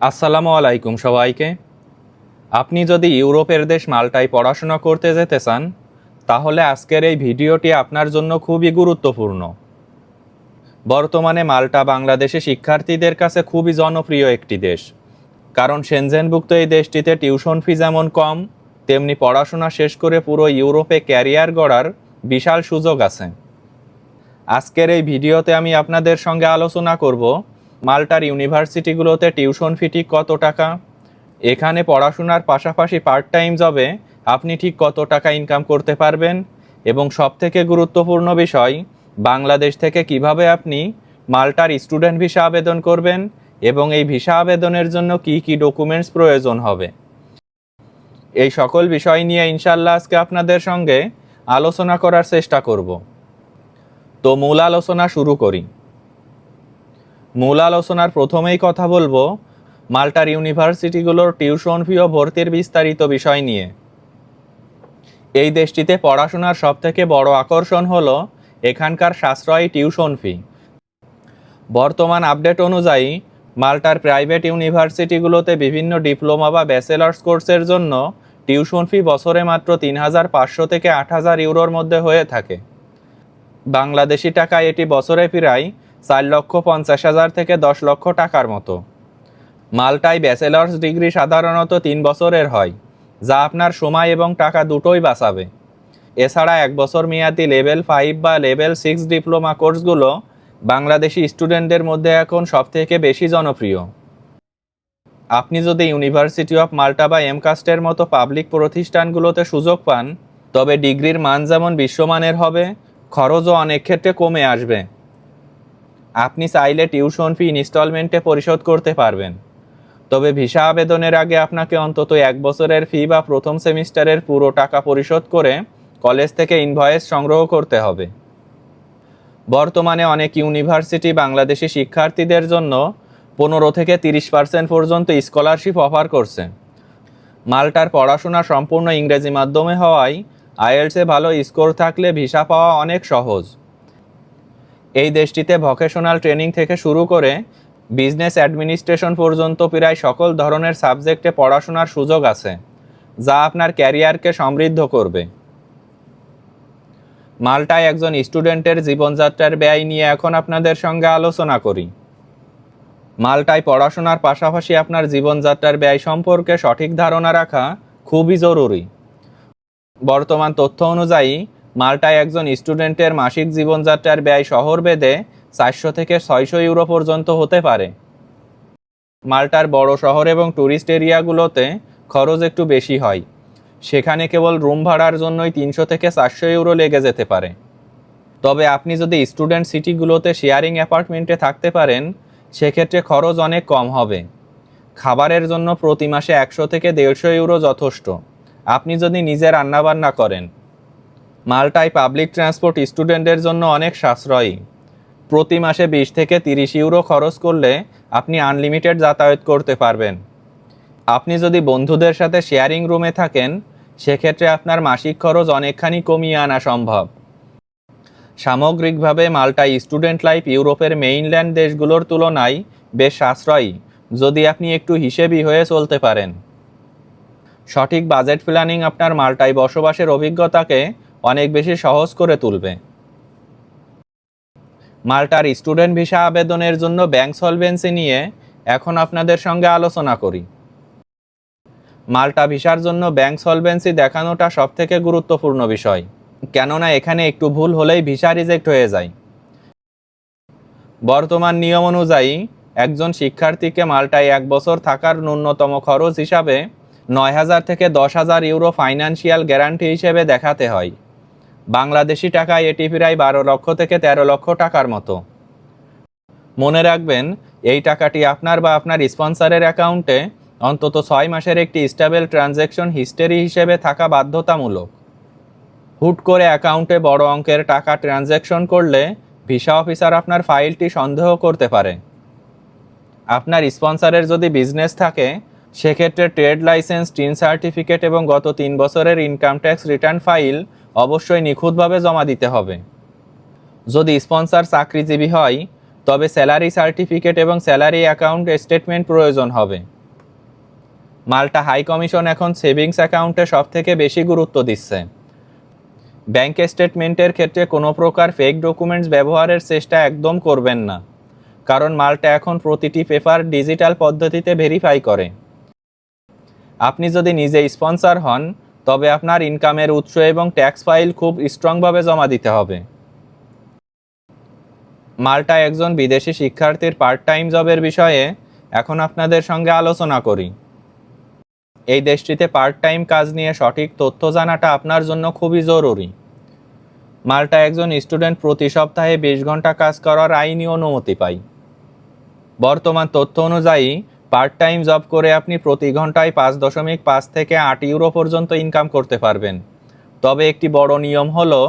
আসসালামু আলাইকুম সবাইকে। আপনি যদি ইউরোপের দেশ মাল্টায় পড়াশোনা করতে যেতে চান, তাহলে আজকের এই ভিডিওটি আপনার জন্য খুবই গুরুত্বপূর্ণ। বর্তমানে মাল্টা বাংলাদেশে শিক্ষার্থীদের কাছে খুবই জনপ্রিয় একটি দেশ, কারণ সেনজেনভুক্ত এই দেশটিতে টিউশন ফি যেমন কম, তেমনি পড়াশোনা শেষ করে পুরো ইউরোপে ক্যারিয়ার গড়ার বিশাল সুযোগ আছে। আজকের এই ভিডিওতে আমি আপনাদের সঙ্গে আলোচনা করব মাল্টার ইউনিভার্সিটিগুলোতে টিউশন ফি ঠিক কত টাকা, এখানে পড়াশোনার পাশাপাশি পার্ট টাইম জবে আপনি ঠিক কত টাকা ইনকাম করতে পারবেন, এবং সবথেকে গুরুত্বপূর্ণ বিষয়, বাংলাদেশ থেকে কিভাবে আপনি মাল্টার স্টুডেন্ট ভিসা আবেদন করবেন এবং এই ভিসা আবেদনের জন্য কি কি ডকুমেন্টস প্রয়োজন হবে। এই সকল বিষয় নিয়ে ইনশাল্লাহ আজকে আপনাদের সঙ্গে আলোচনা করার চেষ্টা করব। তো মূল আলোচনা শুরু করি। মূল আলোচনার প্রথমেই কথা বলবো মাল্টার ইউনিভার্সিটিগুলোর টিউশন ফি ও ভর্তির বিস্তারিত বিষয় নিয়ে। এই দেশটিতে পড়াশোনার সবথেকে বড় আকর্ষণ হলো এখানকার সাশ্রয়ী টিউশন ফি। বর্তমান আপডেট অনুযায়ী মাল্টার প্রাইভেট ইউনিভার্সিটিগুলোতে বিভিন্ন ডিপ্লোমা বা ব্যাচেলার্স কোর্সের জন্য টিউশন ফি বছরে মাত্র ৩,৫০০ থেকে ৮,০০০ ইউরোর মধ্যে হয়ে থাকে। বাংলাদেশি টাকায় এটি বছরে প্রায় ৪,৫০,০০০ থেকে ১০ লক্ষ টাকার মতো। মাল্টায় ব্যাচেলার্স ডিগ্রি সাধারণত ৩ বছরের হয়, যা আপনার সময় এবং টাকা দুটোই বাঁচাবে। এছাড়া ১ বছর মেয়াদি লেভেল 5 বা লেভেল 6 ডিপ্লোমা কোর্সগুলো বাংলাদেশি স্টুডেন্টদের মধ্যে এখন সবথেকে বেশি জনপ্রিয়। আপনি যদি ইউনিভার্সিটি অফ মাল্টা বা এমকাস্টের মতো পাবলিক প্রতিষ্ঠানগুলোতে সুযোগ পান, তবে ডিগ্রির মান যেমন বিশ্বমানের হবে, খরচও অনেক ক্ষেত্রে কমে আসবে। আপনি চাইলে টিউশন ফি ইনস্টলমেন্টে পরিশোধ করতে পারবেন, তবে ভিসা আবেদনের আগে আপনাকে অন্তত 1 বছরের ফি বা প্রথম সেমিস্টারের পুরো টাকা পরিশোধ করে কলেজ থেকে ইনভয়েস সংগ্রহ করতে হবে। বর্তমানে অনেক ইউনিভার্সিটি বাংলাদেশি শিক্ষার্থীদের জন্য 15 থেকে 30% পর্যন্ত স্কলারশিপ অফার করছে। মাল্টার পড়াশোনা সম্পূর্ণ ইংরেজি মাধ্যমে হওয়ায় আইএলটিএসে ভালো স্কোর থাকলে ভিসা পাওয়া অনেক সহজ। এই দেশটিতে ভোকেশনাল ট্রেনিং থেকে শুরু করে বিজনেস অ্যাডমিনিস্ট্রেশন পর্যন্ত প্রায় সকল ধরনের সাবজেক্টে পড়াশোনার সুযোগ আছে, যা আপনার ক্যারিয়ারকে সমৃদ্ধ করবে। মাল্টায় একজন স্টুডেন্টের জীবনযাত্রার ব্যয় নিয়ে এখন আপনাদের সঙ্গে আলোচনা করি। মাল্টায় পড়াশোনার পাশাপাশি আপনার জীবনযাত্রার ব্যয় সম্পর্কে সঠিক ধারণা রাখা খুবই জরুরি। বর্তমান তথ্য অনুযায়ী মাল্টায় একজন স্টুডেন্টের মাসিক জীবনযাত্রার ব্যয় শহরভেদে 400 থেকে 600 ইউরো পর্যন্ত হতে পারে। মাল্টার বড় শহর এবং ট্যুরিস্ট এরিয়াগুলোতে খরচ একটু বেশি হয়, সেখানে কেবল রুম ভাড়ার জন্যই 300 থেকে 400 ইউরো লেগে যেতে পারে। তবে আপনি যদি স্টুডেন্ট সিটিগুলোতে শেয়ারিং অ্যাপার্টমেন্টে থাকতে পারেন, সেক্ষেত্রে খরচ অনেক কম হবে। খাবারের জন্য প্রতি মাসে 100 থেকে 150 ইউরো যথেষ্ট, আপনি যদি নিজে রান্নাবান্না করেন। মাল্টায় পাবলিক ট্রান্সপোর্ট স্টুডেন্টদের জন্য অনেক সাশ্রয়ী। প্রতি মাসে 20 থেকে 30 ইউরো খরচ করলে আপনি আনলিমিটেড যাতায়াত করতে পারবেন। আপনি যদি বন্ধুদের সাথে শেয়ারিং রুমে থাকেন, সেক্ষেত্রে আপনার মাসিক খরচ অনেকখানি কমিয়ে আনা সম্ভব। সামগ্রিকভাবে মাল্টায় স্টুডেন্ট লাইফ ইউরোপের মেইনল্যান্ড দেশগুলোর তুলনায় বেশ সাশ্রয়ী, যদি আপনি একটু হিসেবি হয়ে চলতে পারেন। সঠিক বাজেট প্ল্যানিং আপনার মাল্টায় বসবাসের অভিজ্ঞতাকে অনেক বেশি সহজ করে তুলবে। মাল্টার স্টুডেন্ট ভিসা আবেদনের জন্য ব্যাংক সলভেন্সি নিয়ে এখন আপনাদের সঙ্গে আলোচনা করি। মাল্টা ভিসার জন্য ব্যাংক সলভেন্সি দেখানোটা সবথেকে গুরুত্বপূর্ণ বিষয়, কেননা এখানে একটু ভুল হলেই ভিসা রিজেক্ট হয়ে যায়। বর্তমান নিয়ম অনুযায়ী একজন শিক্ষার্থীকে মাল্টায় 1 বছর থাকার ন্যূনতম খরচ হিসাবে 9,000 থেকে 10,000 ইউরো ফাইন্যান্সিয়াল গ্যারান্টি হিসেবে দেখাতে হয়। বাংলাদেশি টাকায় এটি প্রায় 12 লক্ষ থেকে 13 লক্ষ টাকার মতো। মনে রাখবেন, এই টাকাটি আপনার বা আপনার স্পন্সরের অ্যাকাউন্টে অন্তত 6 মাসের একটি স্টেবল ট্রানজ্যাকশন হিস্টোরি হিসেবে থাকা বাধ্যতামূলক। হুট করে অ্যাকাউন্টে বড় অঙ্কের টাকা ট্রানজ্যাকশন করলে ভিসা অফিসার আপনার ফাইলটি সন্দেহ করতে পারে। আপনার স্পন্সরের যদি বিজনেস থাকে, সেক্ষেত্রে ট্রেড লাইসেন্স, টিন সার্টিফিকেট এবং গত 3 বছরের ইনকাম ট্যাক্স রিটার্ন ফাইল অবশ্যই নিখুঁতভাবে জমা দিতে হবে। যদি স্পন্সর চাকরিজীবী হয়, তবে স্যালারি সার্টিফিকেট এবং স্যালারি অ্যাকাউন্ট স্টেটমেন্ট প্রয়োজন হবে। মাল্টা হাই কমিশন এখন সেভিংস অ্যাকাউন্টে সবথেকে বেশি গুরুত্ব দিচ্ছে। ব্যাংক স্টেটমেন্টের ক্ষেত্রে কোনো প্রকার ফেক ডকুমেন্টস ব্যবহারের চেষ্টা একদম করবেন না, কারণ মাল্টা এখন প্রতিটি পেপার ডিজিটাল পদ্ধতিতে ভেরিফাই করে। আপনি যদি নিজে স্পন্সর হন, তবে আপনার ইনকামের উৎস এবং ট্যাক্স ফাইল খুব স্ট্রংভাবে জমা দিতে হবে। মাল্টা একজন বিদেশি শিক্ষার্থীর পার্ট টাইম জবের বিষয়ে এখন আপনাদের সঙ্গে আলোচনা করি। এই দেশটিতে পার্ট টাইম কাজ নিয়ে সঠিক তথ্য জানাটা আপনার জন্য খুবই জরুরি। মাল্টা একজন স্টুডেন্ট প্রতি সপ্তাহে 20 ঘন্টা কাজ করার আইনি অনুমতি পায়। বর্তমান তথ্য অনুযায়ী পার্ট টাইম জব করে আপনি প্রতি ঘন্টায় 5.5 থেকে 8 ইউরো পর্যন্ত ইনকাম করতে পারবেন। তবে একটি বড় নিয়ম হলো,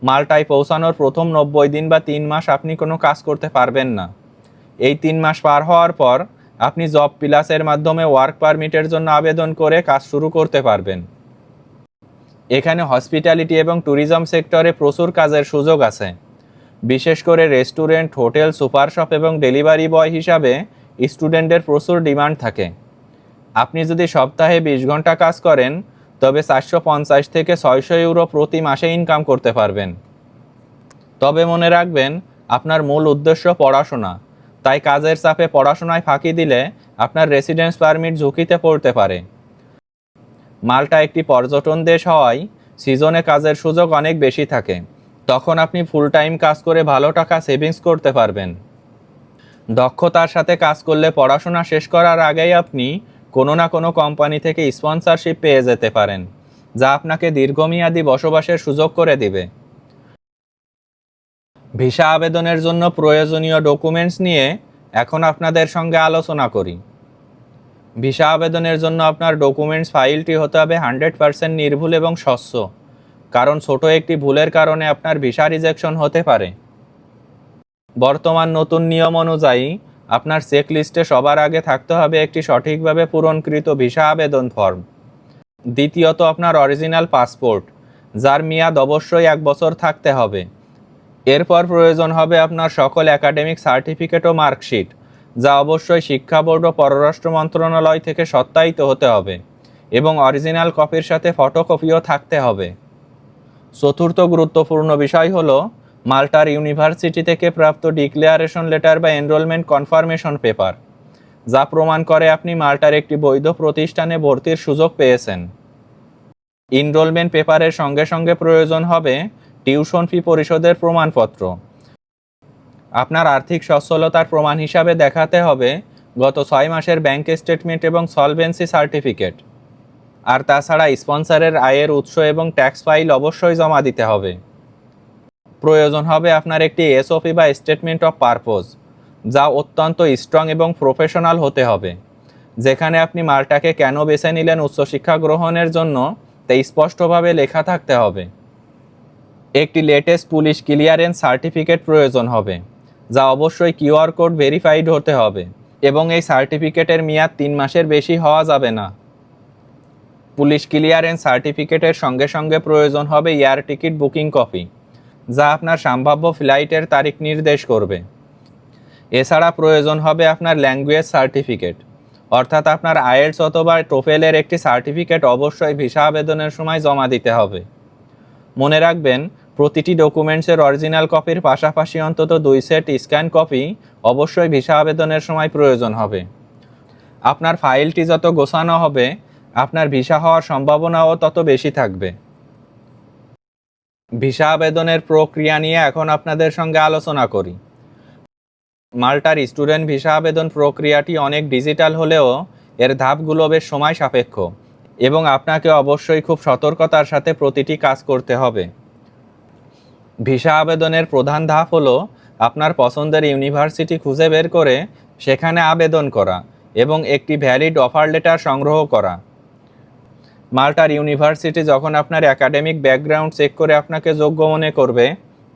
মাল্টায় পৌঁছানোর প্রথম 90 দিন বা 3 মাস আপনি কোনো কাজ করতে পারবেন না। এই 3 মাস পার হওয়ার পর আপনি জব প্লাসের মাধ্যমে ওয়ার্ক পারমিটের জন্য আবেদন করে কাজ শুরু করতে পারবেন। এখানে হসপিটালিটি এবং ট্যুরিজম সেক্টরে প্রচুর কাজের সুযোগ আছে। বিশেষ করে রেস্টুরেন্ট, হোটেল, সুপার শপ এবং ডেলিভারি বয় হিসাবে স্টুডেন্টদের প্রচুর ডিমান্ড থাকে। আপনি যদি সপ্তাহে 20 ঘন্টা কাজ করেন, তবে 450 থেকে 600 ইউরো প্রতি মাসে ইনকাম করতে পারবেন। তবে মনে রাখবেন, আপনার মূল উদ্দেশ্য পড়াশোনা, তাই কাজের চাপে পড়াশোনায় ফাঁকি দিলে আপনার রেসিডেন্স পারমিট ঝুঁকিতে পড়তে পারে। মাল্টা একটি পর্যটন দেশ হওয়ায় সিজনে কাজের সুযোগ অনেক বেশি থাকে। তখন আপনি ফুল টাইম কাজ করে ভালো টাকা সেভিংস করতে পারবেন। দক্ষতার সাথে কাজ করলে পড়াশোনা শেষ করার আগেই আপনি কোনো না কোনো কোম্পানি থেকে স্পন্সরশিপ পেয়ে যেতে পারেন, যা আপনাকে দীর্ঘমেয়াদী বসবাসের সুযোগ করে দিবে। ভিসা আবেদনের জন্য প্রয়োজনীয় ডকুমেন্টস নিয়ে এখন আপনাদের সঙ্গে আলোচনা করি। ভিসা আবেদনের জন্য আপনার ডকুমেন্টস ফাইলটি হতে হবে 100% নির্ভুল এবং স্বচ্ছ, কারণ ছোট একটি ভুলের কারণে আপনার ভিসা রিজেকশন হতে পারে। বর্তমান নতুন নিয়ম অনুযায়ী আপনার চেকলিস্টে সবার আগে থাকতে হবে একটি সঠিকভাবে পূরণকৃত ভিসা আবেদন ফর্ম। দ্বিতীয়ত, আপনার অরিজিনাল পাসপোর্ট, যার মেয়াদ অবশ্যই 1 বছর থাকতে হবে। এরপর প্রয়োজন হবে আপনার সকল একাডেমিক সার্টিফিকেট ও মার্কশিট, যা অবশ্যই শিক্ষা বোর্ড ও পররাষ্ট্র মন্ত্রণালয় থেকে সত্যায়িত হতে হবে এবং অরিজিনাল কপির সাথে ফটোকপিও থাকতে হবে। চতুর্থ গুরুত্বপূর্ণ বিষয় হলো মাল্টার ইউনিভার্সিটি থেকে প্রাপ্ত ডিক্লেয়ারেশন লেটার বা এনরোলমেন্ট কনফার্মেশন পেপার, যা প্রমাণ করে আপনি মাল্টার একটি বৈধ প্রতিষ্ঠানে ভর্তির সুযোগ পেয়েছেন। এনরোলমেন্ট পেপারের সঙ্গে সঙ্গে প্রয়োজন হবে টিউশন ফি পরিশোধের প্রমাণপত্র। আপনার আর্থিক সচ্ছলতার প্রমাণ হিসাবে দেখাতে হবে গত 6 মাসের ব্যাংক স্টেটমেন্ট এবং সলভেন্সি সার্টিফিকেট। আর তাছাড়া স্পন্সরের আয়ের উৎস এবং ট্যাক্স ফাইল অবশ্যই জমা দিতে হবে। প্রয়োজন হবে আপনার একটি এসওপি বা স্টেটমেন্ট অফ পারপোজ, যা অত্যন্ত স্ট্রং এবং প্রফেশনাল হতে হবে, যেখানে আপনি মাল্টাকে কেন বেছে নিলেন উচ্চশিক্ষা গ্রহণের জন্য তা স্পষ্টভাবে লেখা থাকতে হবে। একটি লেটেস্ট পুলিশ ক্লিয়ারেন্স সার্টিফিকেট প্রয়োজন হবে, যা অবশ্যই কিউআর কোড ভেরিফাইড হতে হবে এবং এই সার্টিফিকেটের মেয়াদ 3 মাসের বেশি হওয়া যাবে না। পুলিশ ক্লিয়ারেন্স সার্টিফিকেটের সঙ্গে সঙ্গে প্রয়োজন হবে এয়ার টিকিট বুকিং কপি, যা আপনার সম্ভাব্য ফ্লাইটের তারিখ নির্দেশ করবে। এছাড়া প্রয়োজন হবে আপনার ল্যাঙ্গুয়েজ সার্টিফিকেট, অর্থাৎ আপনার আইএলটিএস অথবা টোফেলের একটি সার্টিফিকেট অবশ্যই ভিসা আবেদনের সময় জমা দিতে হবে। মনে রাখবেন, প্রতিটি ডকুমেন্টসের অরিজিনাল কপির পাশাপাশি অন্তত 2 সেট স্ক্যান কপি অবশ্যই ভিসা আবেদনের সময় প্রয়োজন হবে। আপনার ফাইলটি যত গোছানো হবে, আপনার ভিসা হওয়ার সম্ভাবনাও তত বেশি থাকবে। ভিসা আবেদনের প্রক্রিয়া নিয়ে এখন আপনাদের সঙ্গে আলোচনা করি। মাল্টার স্টুডেন্ট ভিসা আবেদন প্রক্রিয়াটি অনেক ডিজিটাল হলেও এর ধাপগুলো বেশ সময় সাপেক্ষ এবং আপনাকে অবশ্যই খুব সতর্কতার সাথে প্রতিটি কাজ করতে হবে। ভিসা আবেদনের প্রধান ধাপ হলো আপনার পছন্দের ইউনিভার্সিটি খুঁজে বের করে সেখানে আবেদন করা এবং একটি ভ্যালিড অফার লেটার সংগ্রহ করা। মাল্টার ইউনিভার্সিটি যখন আপনার একাডেমিক ব্যাকগ্রাউন্ড চেক করে আপনাকে যোগ্য মনে করবে,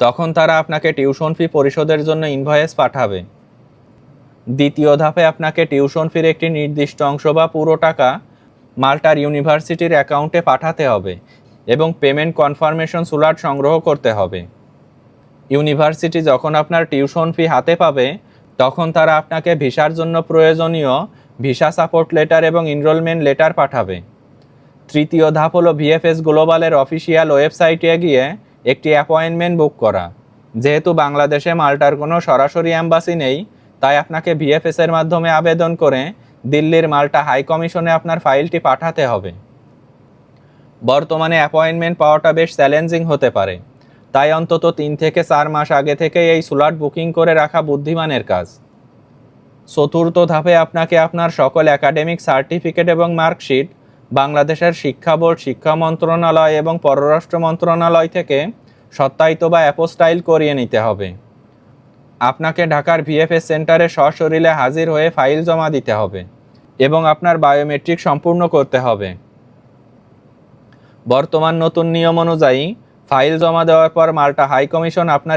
তখন তারা আপনাকে টিউশন ফি পরিশোধের জন্য ইনভয়েস পাঠাবে। দ্বিতীয় ধাপে আপনাকে টিউশন ফির একটি নির্দিষ্ট অংশ বা পুরো টাকা মাল্টার ইউনিভার্সিটির অ্যাকাউন্টে পাঠাতে হবে এবং পেমেন্ট কনফার্মেশন স্লিপ সংগ্রহ করতে হবে। ইউনিভার্সিটি যখন আপনার টিউশন ফি হাতে পাবে, তখন তারা আপনাকে ভিসার জন্য প্রয়োজনীয় ভিসা সাপোর্ট লেটার এবং এনরোলমেন্ট লেটার পাঠাবে। তৃতীয় ধাপ হলো ভিএফএস গ্লোবালের অফিসিয়াল ওয়েবসাইটে গিয়ে একটি অ্যাপয়েন্টমেন্ট বুক করা। যেহেতু বাংলাদেশে মাল্টার কোনো সরাসরি অ্যাম্বাসি নেই, তাই আপনাকে ভিএফএসের মাধ্যমে আবেদন করে দিল্লির মাল্টা হাই কমিশনে আপনার ফাইলটি পাঠাতে হবে। বর্তমানে অ্যাপয়েন্টমেন্ট পাওয়াটা বেশ চ্যালেঞ্জিং হতে পারে, তাই অন্তত 3 থেকে 4 মাস আগে থেকে এই স্লট বুকিং করে রাখা বুদ্ধিমানের কাজ। চতুর্থ ধাপে আপনাকে আপনার সকল একাডেমিক সার্টিফিকেট এবং মার্কশিট বাংলাদেশের শিক্ষা বোর্ড, শিক্ষা মন্ত্রণালয় এবং পররাষ্ট্র মন্ত্রণালয় থেকে সত্যায়িত বা অ্যাপোস্টাইল করিয়ে নিতে হবে। আপনাকে ঢাকার ভিএফএস সেন্টারে সশরীরে হাজির হয়ে ফাইল জমা দিতে হবে এবং আপনার বায়োমেট্রিক সম্পূর্ণ করতে হবে। বর্তমান নতুন নিয়ম অনুযায়ী ফাইল জমা দেওয়ার পর মাল্টা হাই কমিশন আপনার